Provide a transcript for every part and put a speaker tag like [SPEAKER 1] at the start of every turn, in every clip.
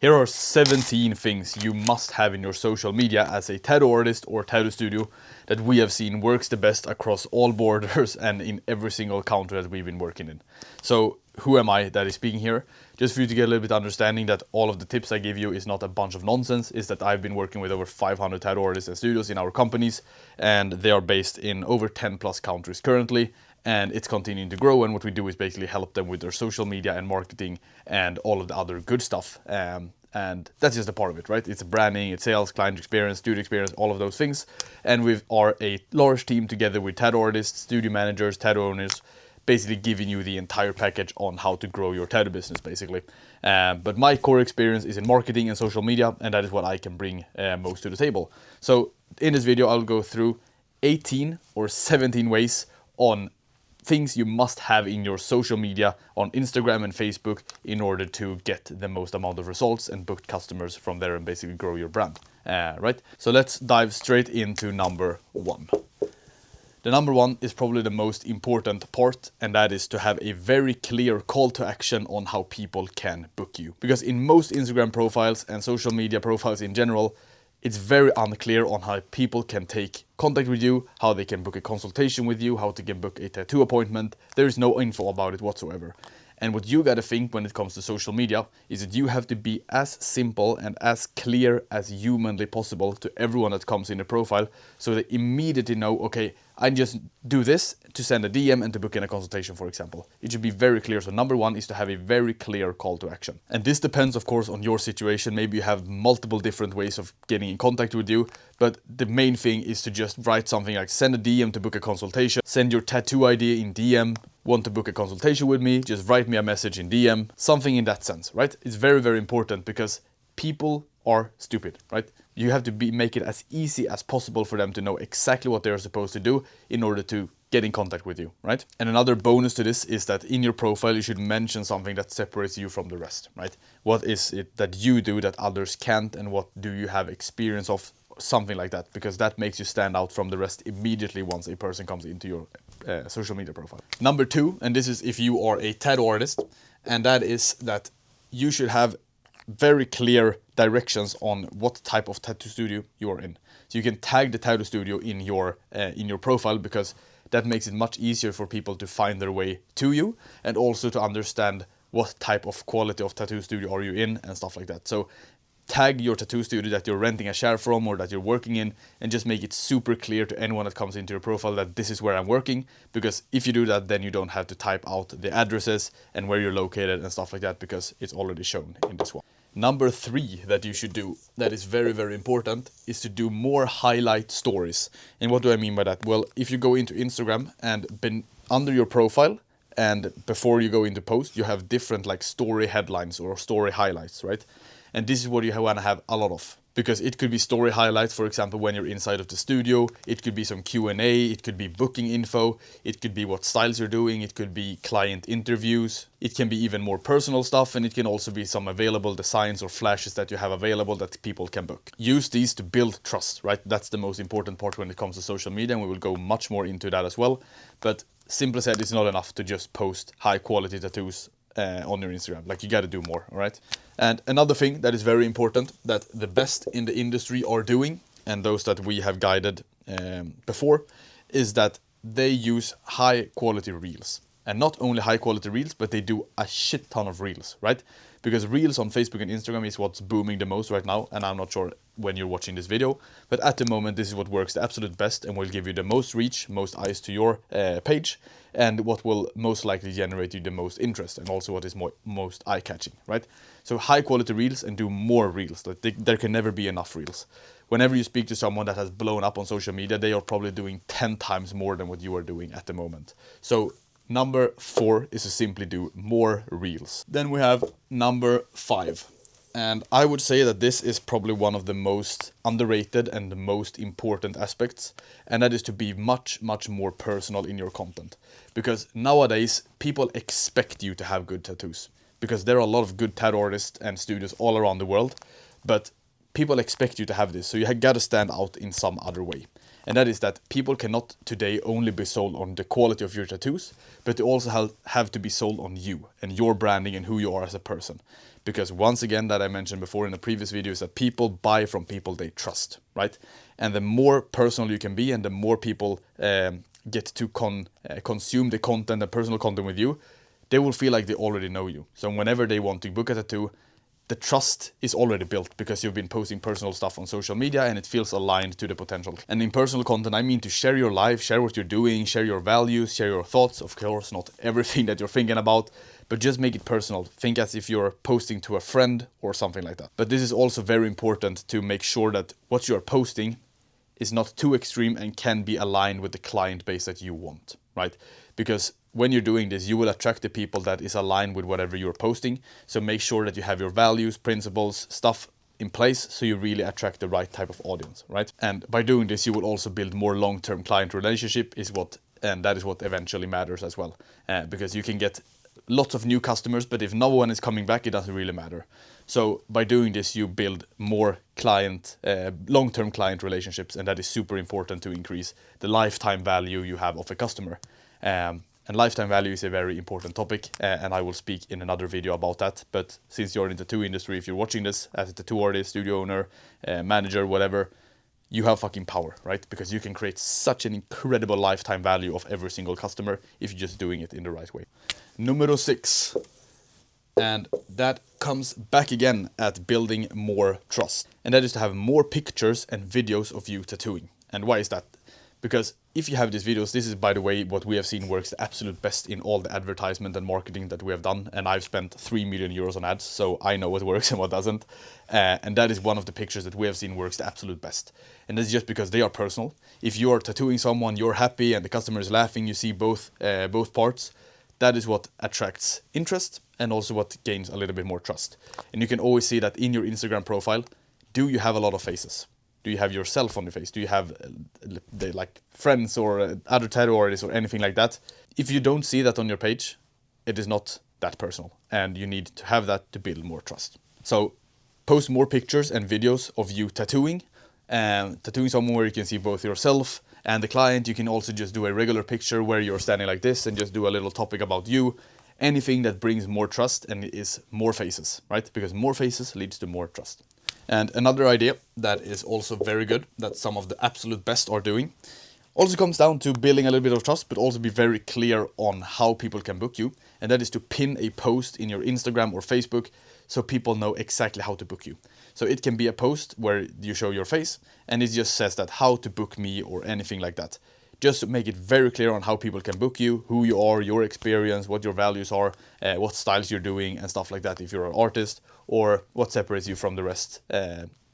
[SPEAKER 1] Here are 17 things you must have in your social media as a tattoo artist or tattoo studio that we have seen works the best across all borders and in every single country that we've been working in. So who am I that is speaking here? Just for you to get a little bit understanding that all of the tips I give you is not a bunch of nonsense, is that I've been working with over 500 tattoo artists and studios in our companies, and they are based in over 10 plus countries currently. And it's continuing to grow, and what we do is basically help them with their social media and marketing and all of the other good stuff. And that's just a part of it, right? It's branding, it's sales, client experience, studio experience, all of those things. And we are a large team together with tattoo artists, studio managers, tattoo owners, basically giving you the entire package on how to grow your tattoo business, basically. But my core experience is in marketing and social media, and that is what I can bring most to the table. So in this video, I'll go through 18 or 17 ways on things you must have in your social media on Instagram and Facebook in order to get the most amount of results and book customers from there and basically grow your brand, right? So let's dive straight into number one. The number one is probably the most important part, and that is to have a very clear call to action on how people can book you. Because in most Instagram profiles and social media profiles in general, it's very unclear on how people can take contact with you, how they can book a consultation with you, how they can book a tattoo appointment. There is no info about it whatsoever. And what you gotta think when it comes to social media is that you have to be as simple and as clear as humanly possible to everyone that comes in the profile, so they immediately know, okay, I just do this to send a DM and to book in a consultation, for example. It should be very clear. So number one is to have a very clear call to action. And this depends, of course, on your situation. Maybe you have multiple different ways of getting in contact with you, but the main thing is to just write something like send a DM to book a consultation, send your tattoo idea in DM, want to book a consultation with me, just write me a message in DM, something in that sense, right? It's very, very important because people are stupid, right? You have to make it as easy as possible for them to know exactly what they're supposed to do in order to get in contact with you, right? And another bonus to this is that in your profile, you should mention something that separates you from the rest, right? What is it that you do that others can't, and what do you have experience of? Something like that, because that makes you stand out from the rest immediately once a person comes into your social media profile. Number two, and this is if you are a tattoo artist, and that is that you should have very clear directions on what type of tattoo studio you are in. So you can tag the tattoo studio in your profile, because that makes it much easier for people to find their way to you, and also to understand what type of quality of tattoo studio are you in and stuff like that. So tag your tattoo studio that you're renting a share from or that you're working in, and just make it super clear to anyone that comes into your profile that this is where I'm working. Because if you do that, then you don't have to type out the addresses and where you're located and stuff like that, because it's already shown in this one. Number three that you should do, that is very, very important, is to do more highlight stories. And what do I mean by that? Well, if you go into Instagram and under your profile and before you go into post, you have different like story headlines or story highlights, right? And this is what you want to have a lot of, because it could be story highlights, for example, when you're inside of the studio. It could be some Q&A, it could be booking info, it could be what styles you're doing, it could be client interviews, it can be even more personal stuff, and it can also be some available designs or flashes that you have available that people can book. Use these to build trust, right? That's the most important part when it comes to social media, and we will go much more into that as well. But simply said, it's not enough to just post high quality tattoos on your Instagram. Like, you got to do more, all right? And another thing that is very important that the best in the industry are doing, and those that we have guided before, is that they use high quality reels. And not only high quality reels, but they do a shit ton of reels, right? Because reels on Facebook and Instagram is what's booming the most right now, and I'm not sure when you're watching this video, but at the moment this is what works the absolute best and will give you the most reach, most eyes to your page, and what will most likely generate you the most interest, and also what is most eye-catching, right? So high quality reels, and do more reels. There can never be enough reels. Whenever you speak to someone that has blown up on social media, they are probably doing 10 times more than what you are doing at the moment. So number four is to simply do more reels. Then we have number five. And I would say that this is probably one of the most underrated and the most important aspects. And that is to be much, much more personal in your content. Because nowadays, people expect you to have good tattoos. Because there are a lot of good tattoo artists and studios all around the world. But people expect you to have this. So you got to stand out in some other way. And that is that people cannot today only be sold on the quality of your tattoos, but they also have to be sold on you and your branding and who you are as a person. Because once again, that I mentioned before in the previous videos, that people buy from people they trust, right? And the more personal you can be and the more people get to consume the content, the personal content with you, they will feel like they already know you. So whenever they want to book a tattoo, the trust is already built because you've been posting personal stuff on social media and it feels aligned to the potential. And in personal content, I mean to share your life, share what you're doing, share your values, share your thoughts. Of course, not everything that you're thinking about, but just make it personal. Think as if you're posting to a friend or something like that. But this is also very important to make sure that what you're posting is not too extreme and can be aligned with the client base that you want, right? Because when you're doing this, you will attract the people that is aligned with whatever you're posting. So make sure that you have your values, principles, stuff in place so you really attract the right type of audience, right? And by doing this, you will also build more long-term client relationship and that is what eventually matters as well. Because you can get lots of new customers, but if no one is coming back, it doesn't really matter. So by doing this, you build more long-term client relationships, and that is super important to increase the lifetime value you have of a customer. And lifetime value is a very important topic, and I will speak in another video about that. But since you're in the tattoo industry, if you're watching this as a tattoo artist, studio owner, manager, whatever, you have fucking power, right? Because you can create such an incredible lifetime value of every single customer if you're just doing it in the right way. Numero 6, and that comes back again at building more trust. And that is to have more pictures and videos of you tattooing. And why is that? Because if you have these videos, this is, by the way, what we have seen works the absolute best in all the advertisement and marketing that we have done. And I've spent 3 million euros on ads, so I know what works and what doesn't. And that is one of the pictures that we have seen works the absolute best. And that's just because they are personal. If you are tattooing someone, you're happy and the customer is laughing, you see both parts. That is what attracts interest and also what gains a little bit more trust. And you can always see that in your Instagram profile. Do you have a lot of faces? Do you have yourself on your face? Do you have like friends or other tattoo artists or anything like that? If you don't see that on your page, it is not that personal, and you need to have that to build more trust. So post more pictures and videos of you tattooing someone where you can see both yourself and the client. You can also just do a regular picture where you're standing like this and just do a little topic about you. Anything that brings more trust and is more faces, right? Because more faces leads to more trust. And another idea that is also very good, that some of the absolute best are doing, also comes down to building a little bit of trust, but also be very clear on how people can book you. And that is to pin a post in your Instagram or Facebook so people know exactly how to book you. So it can be a post where you show your face and it just says that how to book me or anything like that. Just to make it very clear on how people can book you, who you are, your experience, what your values are, what styles you're doing and stuff like that if you're an artist, or what separates you from the rest,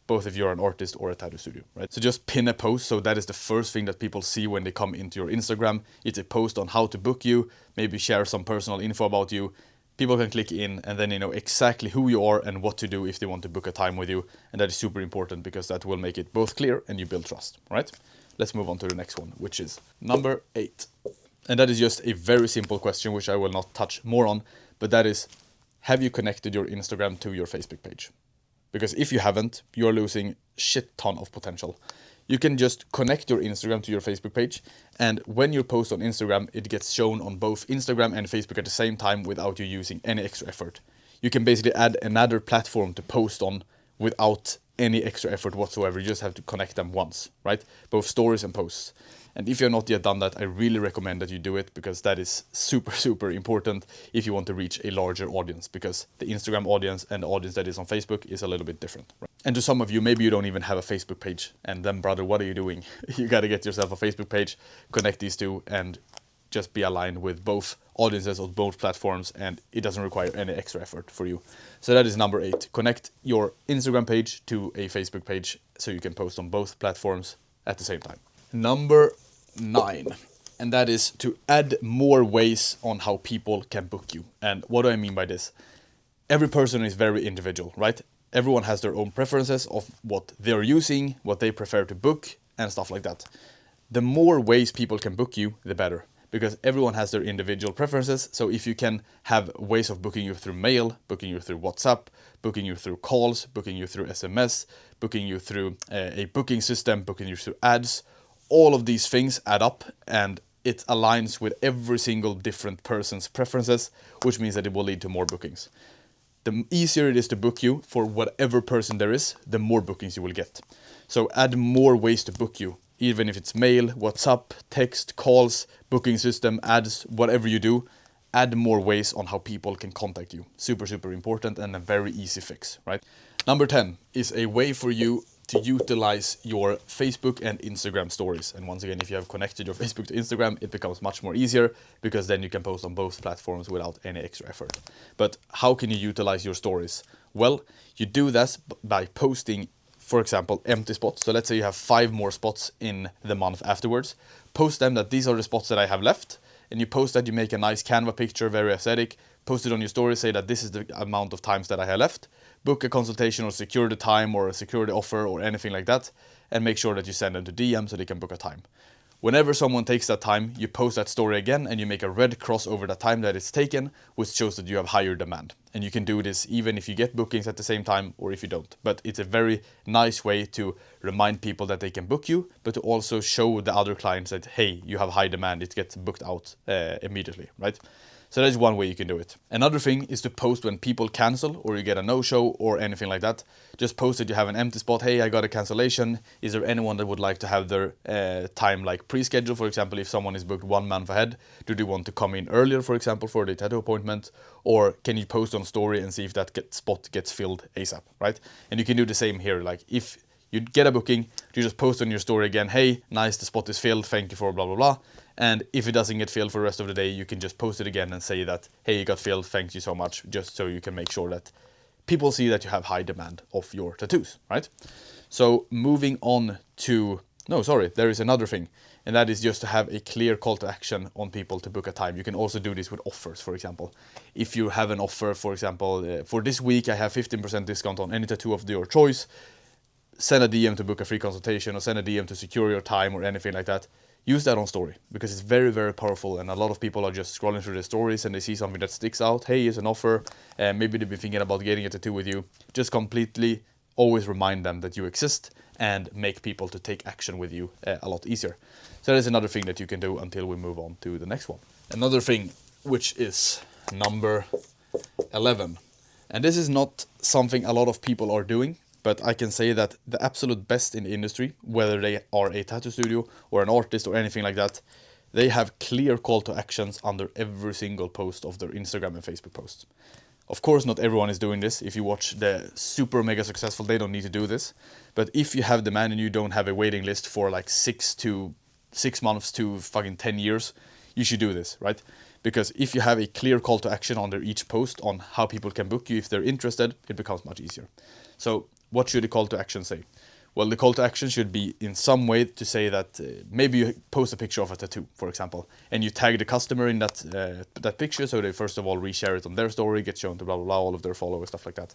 [SPEAKER 1] both if you're an artist or a tattoo studio, right? So just pin a post, so that is the first thing that people see when they come into your Instagram. It's a post on how to book you, maybe share some personal info about you. People can click in and then they know exactly who you are and what to do if they want to book a time with you. And that is super important because that will make it both clear and you build trust, right? Let's move on to the next one, which is number 8. And that is just a very simple question, which I will not touch more on, but that is, have you connected your Instagram to your Facebook page? Because if you haven't, you're losing shit ton of potential. You can just connect your Instagram to your Facebook page, and when you post on Instagram, it gets shown on both Instagram and Facebook at the same time without you using any extra effort. You can basically add another platform to post on without any extra effort whatsoever. You just have to connect them once, right? Both stories and posts. And if you're not yet done that, I really recommend that you do it, because that is super, super important if you want to reach a larger audience, because the Instagram audience and the audience that is on Facebook is a little bit different. Right? And to some of you, maybe you don't even have a Facebook page, and then brother, what are you doing? You got to get yourself a Facebook page, connect these two, and just be aligned with both audiences on both platforms, and it doesn't require any extra effort for you. So that is number 8. Connect your Instagram page to a Facebook page so you can post on both platforms at the same time. Number 9, and that is to add more ways on how people can book you. And what do I mean by this? Every person is very individual, right? Everyone has their own preferences of what they're using, what they prefer to book, and stuff like that. The more ways people can book you, the better, because everyone has their individual preferences. So if you can have ways of booking you through mail, booking you through WhatsApp, booking you through calls, booking you through SMS, booking you through a booking system, booking you through ads, all of these things add up, and it aligns with every single different person's preferences, which means that it will lead to more bookings. The easier it is to book you for whatever person there is, the more bookings you will get. So add more ways to book you, even if it's mail, WhatsApp, text, calls, booking system, ads, whatever you do, add more ways on how people can contact you. Super, super important, and a very easy fix, right? Number 10 is a way for you to utilize your Facebook and Instagram stories. And once again, if you have connected your Facebook to Instagram, it becomes much more easier, because then you can post on both platforms without any extra effort. But how can you utilize your stories? Well, you do that by posting, for example, empty spots. So let's say you have 5 more spots in the month afterwards. Post them that these are the spots that I have left. And you post that, you make a nice Canva picture, very aesthetic, post it on your story, say that this is the amount of times that I have left. Book a consultation or secure the time or secure the offer or anything like that, and make sure that you send them to DM so they can book a time. Whenever someone takes that time, you post that story again and you make a red cross over the time that it's taken, which shows that you have higher demand. And you can do this even if you get bookings at the same time or if you don't. But it's a very nice way to remind people that they can book you, but to also show the other clients that, hey, you have high demand, it gets booked out immediately, right? So that's one way you can do it. Another thing is to post when people cancel or you get a no-show or anything like that. Just post that you have an empty spot. Hey, I got a cancellation. Is there anyone that would like to have their time like pre-scheduled? For example, if someone is booked 1 month ahead, do they want to come in earlier, for example, for the tattoo appointment? Or can you post on story and see if that spot gets filled ASAP, right? And you can do the same here. Like if you get a booking, you just post on your story again, hey, nice, the spot is filled, thank you for blah, blah, blah. And if it doesn't get filled for the rest of the day, you can just post it again and say that, hey, it got filled, thank you so much, just so you can make sure that people see that you have high demand of your tattoos, right? So moving on to, there is another thing, and that is just to have a clear call to action on people to book a time. You can also do this with offers, for example. If you have an offer, for example, for this week, I have 15% discount on any tattoo of your choice, send a DM to book a free consultation or send a DM to secure your time or anything like that. Use that on story, because it's very, very powerful, and a lot of people are just scrolling through the stories and they see something that sticks out. Hey, it's an offer, and maybe they've been thinking about getting a tattoo with you. Just completely always remind them that you exist and make people to take action with you a lot easier. So that is another thing that you can do until we move on to the next one. Another thing, which is number 11, and this is not something a lot of people are doing, but I can say that the absolute best in the industry, whether they are a tattoo studio or an artist or anything like that, they have clear call to actions under every single post of their Instagram and Facebook posts. Of course, not everyone is doing this. If you watch the super mega successful, they don't need to do this. But if you have demand and you don't have a waiting list for like 6 months to fucking 10 years, you should do this, right? Because if you have a clear call to action under each post on how people can book you if they're interested, it becomes much easier. So what should the call to action say? Well, the call to action should be in some way to say that maybe you post a picture of a tattoo, for example, and you tag the customer in that picture, so they first of all reshare it on their story, get shown to blah, blah, blah, all of their followers, stuff like that.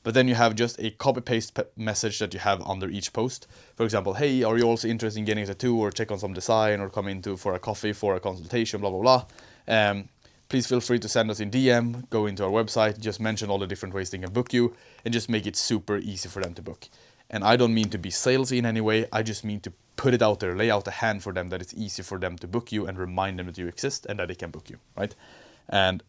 [SPEAKER 1] But then you have just a copy-paste message that you have under each post. For example, hey, are you also interested in getting a tattoo or check on some design or come into for a coffee, for a consultation, blah, blah, blah. Please feel free to send us in DM, go into our website, just mention all the different ways they can book you, and just make it super easy for them to book. And I don't mean to be salesy in any way, I just mean to put it out there, lay out a hand for them that it's easy for them to book you and remind them that you exist and that they can book you, right? And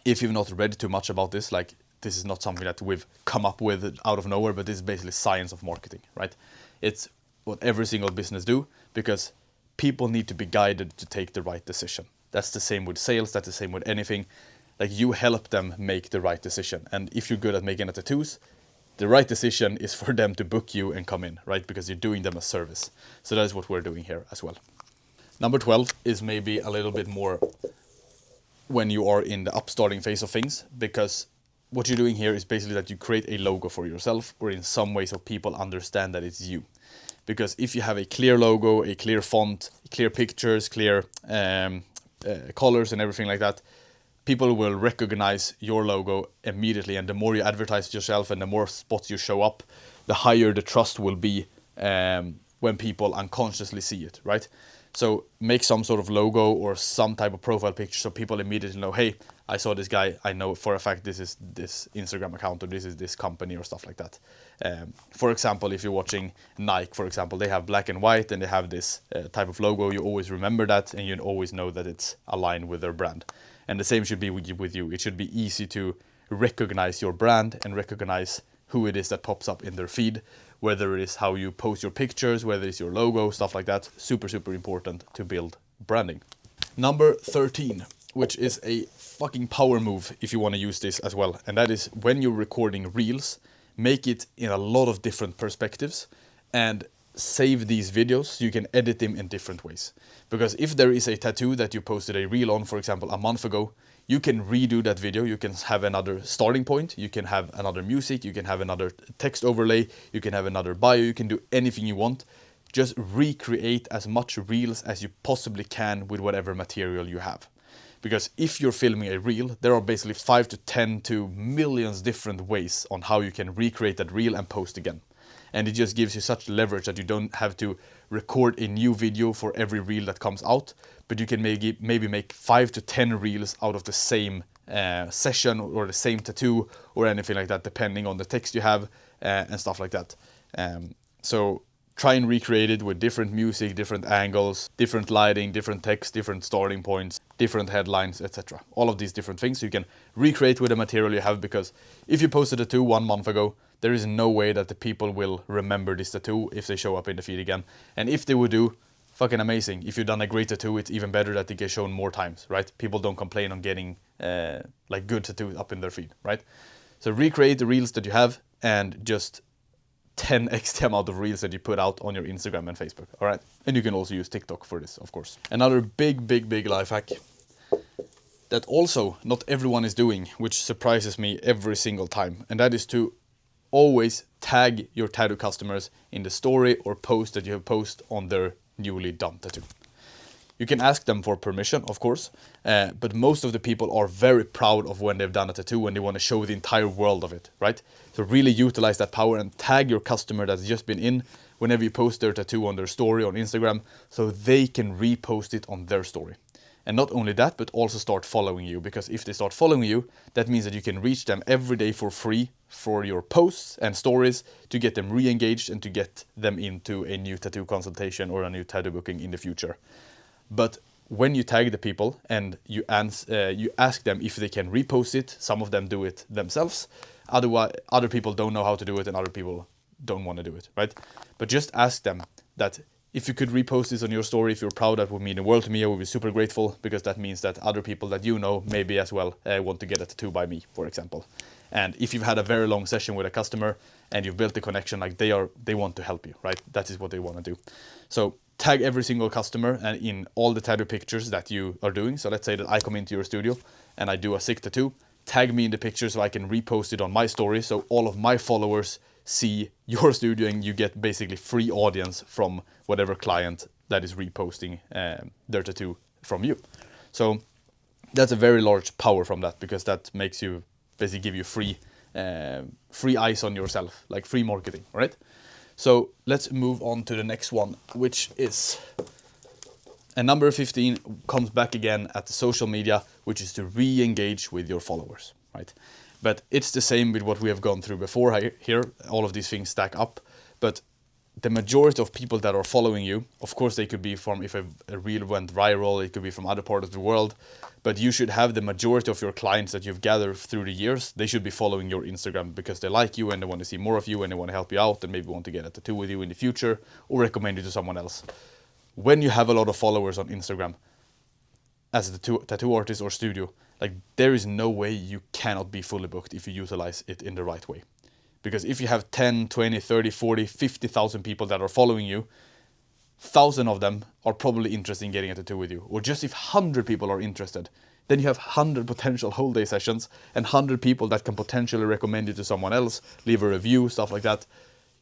[SPEAKER 1] if you've not read too much about this, like this is not something that we've come up with out of nowhere, but this is basically science of marketing, right? It's what every single business do, because people need to be guided to take the right decision. That's the same with sales, that's the same with anything. Like you help them make the right decision. And if you're good at making the tattoos, the right decision is for them to book you and come in, right? Because you're doing them a service. So that is what we're doing here as well. Number 12 is maybe a little bit more when you are in the upstarting phase of things, because what you're doing here is basically that you create a logo for yourself, or in some way so people understand that it's you. Because if you have a clear logo, a clear font, clear pictures, clear colors and everything like that, people will recognize your logo immediately. And the more you advertise yourself and the more spots you show up, the higher the trust will be when people unconsciously see it, right? So make some sort of logo or some type of profile picture so people immediately know, hey, I saw this guy, I know for a fact this is this Instagram account or this is this company or stuff like that. For example, if you're watching Nike, for example, they have black and white and they have this type of logo. You always remember that and you always know that it's aligned with their brand. And the same should be with you. It should be easy to recognize your brand and recognize who it is that pops up in their feed, whether it is how you post your pictures, whether it's your logo, stuff like that. Super, super important to build branding. Number 13, which is a fucking power move if you want to use this as well. And that is when you're recording reels, make it in a lot of different perspectives and save these videos so you can edit them in different ways. Because if there is a tattoo that you posted a reel on, for example, a month ago, you can redo that video. You can have another starting point. You can have another music. You can have another text overlay. You can have another bio. You can do anything you want. Just recreate as much reels as you possibly can with whatever material you have. Because if you're filming a reel, there are basically 5 to 10 to millions different ways on how you can recreate that reel and post again. And it just gives you such leverage that you don't have to record a new video for every reel that comes out, but you can maybe make 5 to 10 reels out of the same session or the same tattoo or anything like that, depending on the text you have and stuff like that. So try and recreate it with different music, different angles, different lighting, different text, different starting points, different headlines, etc. All of these different things you can recreate with the material you have, because if you posted a tattoo 1 month ago, there is no way that the people will remember this tattoo if they show up in the feed again. And if they would do, fucking amazing. If you've done a great tattoo, it's even better that they get shown more times, right? People don't complain on getting like good tattoos up in their feed, right? So recreate the reels that you have and just 10x the amount of reels that you put out on your Instagram and Facebook, all right? And you can also use TikTok for this, of course. Another big life hack that also not everyone is doing, which surprises me every single time, and that is to always tag your tattoo customers in the story or post that you have posted on their newly done tattoo. You can ask them for permission, of course, but most of the people are very proud of when they've done a tattoo and they want to show the entire world of it, right? So really utilize that power and tag your customer that's just been in whenever you post their tattoo on their story on Instagram, so they can repost it on their story. And not only that, but also start following you, because if they start following you, that means that you can reach them every day for free for your posts and stories to get them re-engaged and to get them into a new tattoo consultation or a new tattoo booking in the future. But when you tag the people and you ask them if they can repost it, some of them do it themselves. Other people don't know how to do it and other people don't want to do it, right? But just ask them that if you could repost this on your story, if you're proud, that would mean the world to me. I would be super grateful, because that means that other people that you know maybe as well want to get a tattoo by me, for example. And if you've had a very long session with a customer and you've built a connection, like they want to help you, right? That is what they want to do. So tag every single customer and in all the tattoo pictures that you are doing. So let's say that I come into your studio and I do a sick tattoo. Tag me in the picture so I can repost it on my story, so all of my followers see your studio and you get basically free audience from whatever client that is reposting their tattoo from you. So that's a very large power from that, because that makes you basically give you free eyes on yourself, like free marketing, right? So let's move on to the next one, which is, and number 15 comes back again at the social media, which is to re-engage with your followers, right? But it's the same with what we have gone through before here. All of these things stack up, but the majority of people that are following you, of course, they could be from, if a reel went viral, it could be from other parts of the world, but you should have the majority of your clients that you've gathered through the years, they should be following your Instagram because they like you and they want to see more of you and they want to help you out and maybe want to get a tattoo with you in the future or recommend you to someone else. When you have a lot of followers on Instagram as a tattoo artist or studio, like there is no way you cannot be fully booked if you utilize it in the right way. Because if you have 10, 20, 30, 40, 50,000 people that are following you, 1,000 of them are probably interested in getting a tattoo with you. Or just if 100 people are interested, then you have 100 potential whole day sessions and 100 people that can potentially recommend you to someone else, leave a review, stuff like that.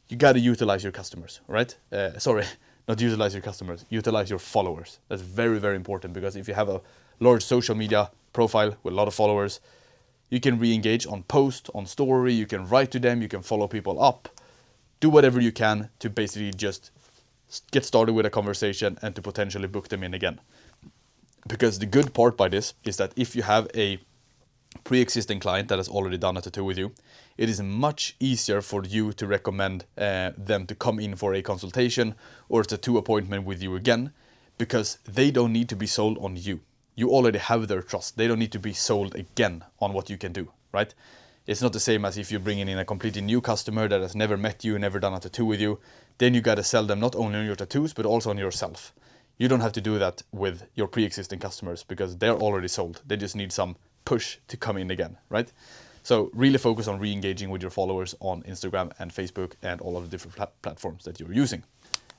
[SPEAKER 1] You got to utilize your customers, right? Sorry, not utilize your customers, utilize your followers. That's very, very important, because if you have a large social media profile with a lot of followers, you can re-engage on post, on story, you can write to them, you can follow people up, do whatever you can to basically just get started with a conversation and to potentially book them in again. Because the good part by this is that if you have a pre-existing client that has already done a tattoo with you, it is much easier for you to recommend them to come in for a consultation or a tattoo appointment with you again, because they don't need to be sold on you. You already have their trust. They don't need to be sold again on what you can do, right? It's not the same as if you're bringing in a completely new customer that has never met you, never done a tattoo with you. Then you got to sell them not only on your tattoos, but also on yourself. You don't have to do that with your pre-existing customers because they're already sold. They just need some push to come in again, right? So really focus on re-engaging with your followers on Instagram and Facebook and all of the different platforms that you're using.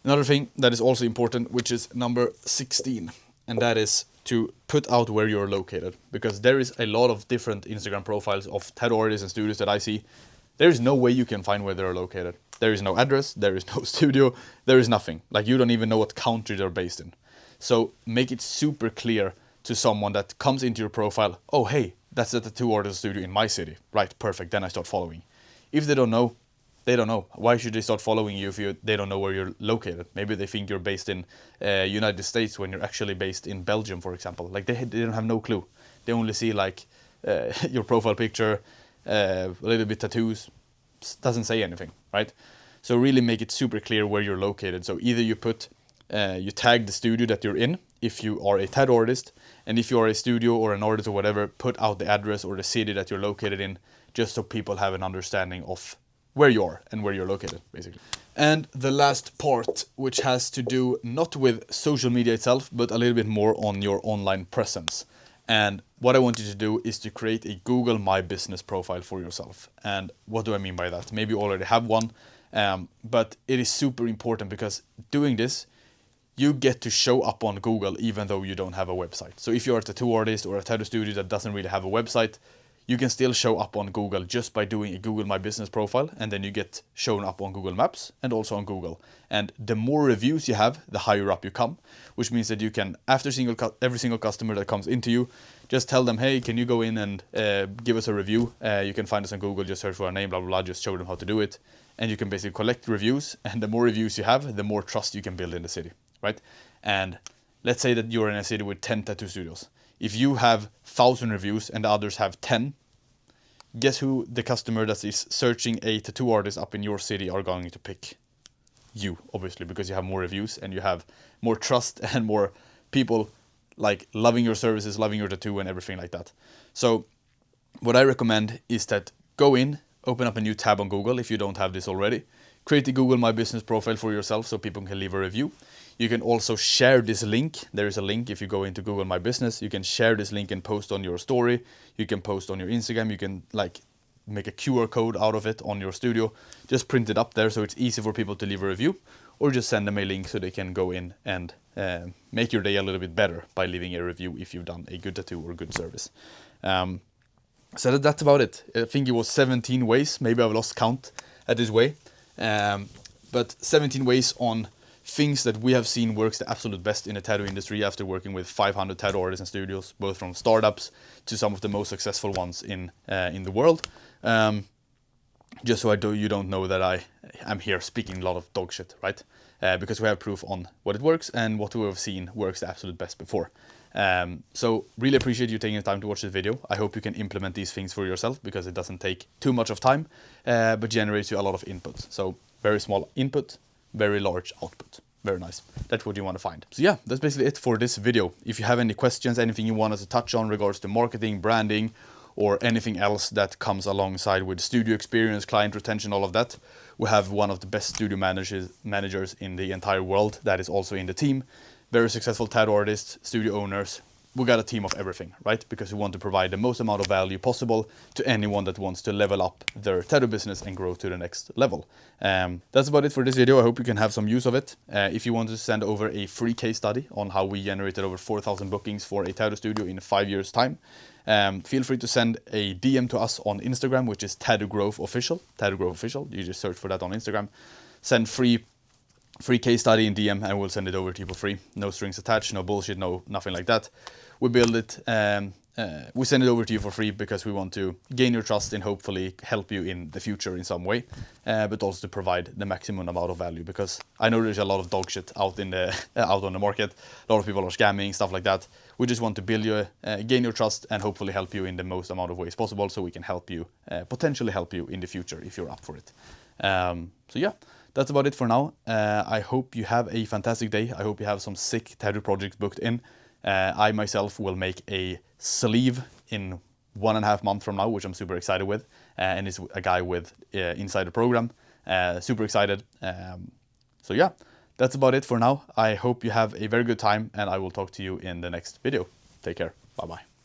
[SPEAKER 1] Another thing that is also important, which is number 16, and that is to put out where you're located, because there is a lot of different Instagram profiles of tattoo artists and studios that I see. There is no way you can find where they're located. There is no address, there is no studio, there is nothing. Like, you don't even know what country they're based in. So make it super clear to someone that comes into your profile, oh hey, that's a tattoo artist studio in my city. Right, perfect, then I start following. If they don't know, they don't know. Why should they start following you if they don't know where you're located? Maybe they think you're based in United States when you're actually based in Belgium, for example. Like, they don't have no clue. They only see like your profile picture, a little bit tattoos, doesn't say anything, right? So really make it super clear where you're located. So either you put, you tag the studio that you're in if you are a tattoo artist, and if you are a studio or an artist or whatever, put out the address or the city that you're located in, just so people have an understanding of where you are and where you're located, basically. And the last part, which has to do not with social media itself, but a little bit more on your online presence. And what I want you to do is to create a Google My Business profile for yourself. And what do I mean by that? Maybe you already have one, but it is super important, because doing this, you get to show up on Google even though you don't have a website. So if you're a tattoo artist or a tattoo studio that doesn't really have a website, you can still show up on Google just by doing a Google My Business profile, and then you get shown up on Google Maps and also on Google. And the more reviews you have, the higher up you come, which means that you can, after every single customer that comes into you, just tell them, hey, can you go in and give us a review? You can find us on Google, just search for our name, blah, blah, blah, just show them how to do it. And you can basically collect reviews, and the more reviews you have, the more trust you can build in the city, right? And let's say that you're in a city with 10 tattoo studios. If you have 1,000 reviews and the others have 10, guess who the customer that is searching a tattoo artist up in your city are going to pick? You, obviously, because you have more reviews and you have more trust and more people like loving your services, loving your tattoo and everything like that. So what I recommend is that go in, open up a new tab on Google if you don't have this already. Create a Google My Business profile for yourself so people can leave a review. You can also share this link. There is a link if you go into Google My Business. You can share this link and post on your story. You can post on your Instagram. You can like make a QR code out of it on your studio. Just print it up there so it's easy for people to leave a review, or just send them a link so they can go in and make your day a little bit better by leaving a review if you've done a good tattoo or good service. So that's about it. I think it was 17 ways. Maybe I've lost count at this way. But 17 ways on things that we have seen works the absolute best in the tattoo industry after working with 500 tattoo artists and studios, both from startups to some of the most successful ones in the world. Just so you don't know that I'm here speaking a lot of dog shit, right? Because we have proof on what it works and what we have seen works the absolute best before. So really appreciate you taking the time to watch this video. I hope you can implement these things for yourself, because it doesn't take too much of time, but generates you a lot of input. So very small input, very large output. Very nice. That's what you want to find. So yeah, that's basically it for this video. If you have any questions, anything you want us to touch on regards to marketing, branding, or anything else that comes alongside with studio experience, client retention, all of that, we have one of the best studio managers in the entire world that is also in the team. Very successful tattoo artists, studio owners. We got a team of everything, right? Because we want to provide the most amount of value possible to anyone that wants to level up their tattoo business and grow to the next level. That's about it for this video. I hope you can have some use of it. If you want to send over a free case study on how we generated over 4,000 bookings for a tattoo studio in 5 years' time, feel free to send a DM to us on Instagram, which is Tattoo Growth Official. Tattoo Growth Official. You just search for that on Instagram. Send free case study in DM, and we'll send it over to you for free. No strings attached, no bullshit, no nothing like that. We build it we send it over to you for free because we want to gain your trust and hopefully help you in the future in some way, but also to provide the maximum amount of value, because I know there's a lot of dog shit out in the out on the market. A lot of people are scamming, stuff like that. We just want to build you, gain your trust, and hopefully help you in the most amount of ways possible, so we can help you, potentially help you in the future if you're up for it. So yeah, that's about it for now. I hope you have a fantastic day. I hope you have some sick tattoo projects booked in. I myself will make a sleeve in 1.5 months from now, which I'm super excited with, and it's a guy with inside the program. Super excited. So yeah, that's about it for now. I hope you have a very good time, and I will talk to you in the next video. Take care. Bye bye.